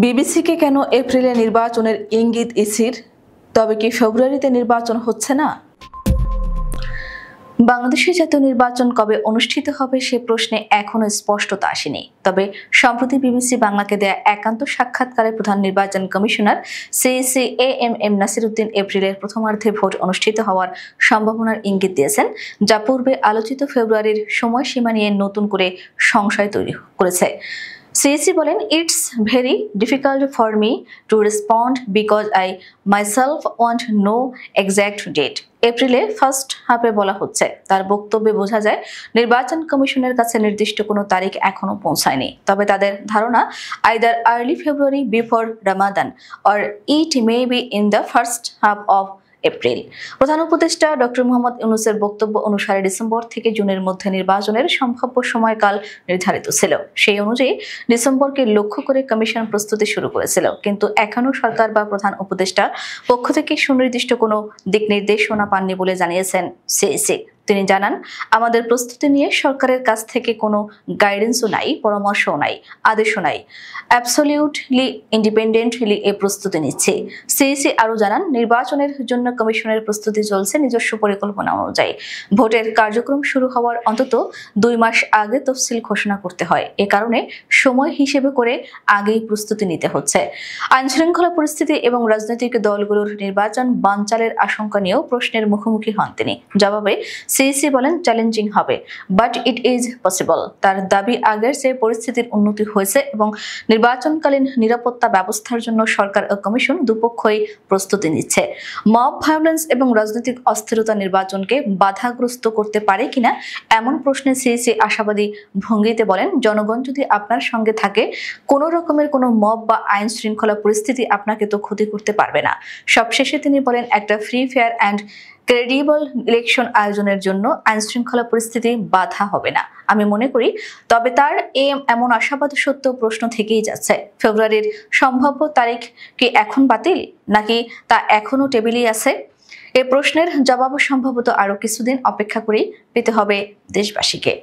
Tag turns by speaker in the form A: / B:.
A: বিবিসিকে কেন এপ্রিলে নির্বাচনের ইঙ্গিত ইসির? তবে কি ফেব্রুয়ারিতে নির্বাচন হচ্ছে না? বাংলাদেশের জাতীয় নির্বাচন কবে অনুষ্ঠিত হবে সে প্রশ্নে এখনো স্পষ্টতা আসেনি। তবে সম্প্রতি বিবিসি বাংলাকে দেয়া একান্ত সাক্ষাৎকারে প্রধান নির্বাচন commissioner CEC AMM Nasir Uddin এপ্রিলের প্রথমার্ধে ভোট অনুষ্ঠিত হওয়ার সম্ভাবনার ইঙ্গিত দিয়েছেন, যা পূর্বে আলোচিত ফেব্রুয়ারির সময়সীমা নিয়ে নতুন করে সংশয় তৈরি করেছে। সিইসি বলেন, it's very difficult for me to respond because I myself want know exact date. এপ্রিলে ফার্স্ট হাফে বলা হচ্ছে। তার বক্তব্যে বোঝা যায় নির্বাচন কমিশনের কাছে নির্দিষ্ট কোনো তারিখ এখনো পৌঁছায়নি। তবে তাদের ধারণা either early February before Ramadan or it may be in the first half of April. প্রধান উপদেষ্টা ডক্টর মোহাম্মদ ইউনূসের বক্তব্য অনুসারে ডিসেম্বর থেকে জুনের মধ্যে নির্বাচনের সম্ভাব্য সময়কাল নির্ধারিত ছিল। সেই অনুযায়ী ডিসেম্বরকে লক্ষ্য করে কমিশন প্রস্তুতি শুরু করেছিল, কিন্তু এখনও সরকার বা প্রধান উপদেষ্টার পক্ষ থেকে সুনির্দিষ্ট কোনো দিক নির্দেশনা পাননি বলে জানিয়েছেন সিইসি। তিনি জানান, আমাদের প্রস্তুতি নিয়ে সরকারের কাছ থেকে কোনো গাইডেন্সও নাই, পরামর্শও নাই, আদেশও নাই। অ্যাবসলিউটলি ইন্ডিপেন্ডেন্টলি এই প্রস্তুতি নিচ্ছে। সিইসি আরও জানান, নির্বাচনের জন্য কমিশনের প্রস্তুতি চলছে নিজস্ব পরিকল্পনা অনুযায়ী। ভোটের কার্যক্রম শুরু হওয়ার অন্তত 2 মাস আগে তফসিল ঘোষণা করতে হয়। এ কারণে সময় হিসেবে করে আগেই প্রস্তুতি নিতে হচ্ছে। আইনশৃঙ্খলা পরিস্থিতি এবং রাজনৈতিক দলগুলোর নির্বাচন বানচালের আশঙ্কা নিয়েও প্রশ্নের মুখোমুখি হন তিনি। জবাবে সিইসি বলেন, চ্যালেঞ্জিং হবে, বাট ইট ইজ পসিবল। তার দাবি, আগের চেয়ে পরিস্থিতির উন্নতি হয়েছে এবং নির্বাচনকালীন নিরাপত্তা ব্যবস্থার জন্য সরকার ও কমিশন দুপক্ষই প্রস্তুতি নিচ্ছে। মব ভায়োলেন্স এবং রাজনৈতিক অস্থিরতা নির্বাচনকে বাধাগ্রস্ত করতে পারে কিনা এমন প্রশ্নে সিইসি আশাবাদী ভঙ্গিতে বলেন, জনগণ যদি আপনার সঙ্গে থাকে, কোনো রকমের কোনো মব বা আইন শৃঙ্খলা পরিস্থিতি আপনাকে তো ক্ষতি করতে পারবে না। সবশেষে তিনি বলেন, একটা free, fair and credible election আয়োজনের জন্য আইনশৃঙ্খলা পরিস্থিতি বাধা হবে না আমি মনে করি। তবে তার এমন আশাবাদ সত্ত্বেও প্রশ্ন থেকেই যাচ্ছে, ফেব্রুয়ারির সম্ভাব্য তারিখ কি এখন বাতিল, নাকি তা এখনো টেবিলেই আছে? এ প্রশ্নের জবাব সম্ভবত আরও কিছুদিন অপেক্ষা করেই পেতে হবে দেশবাসীকে।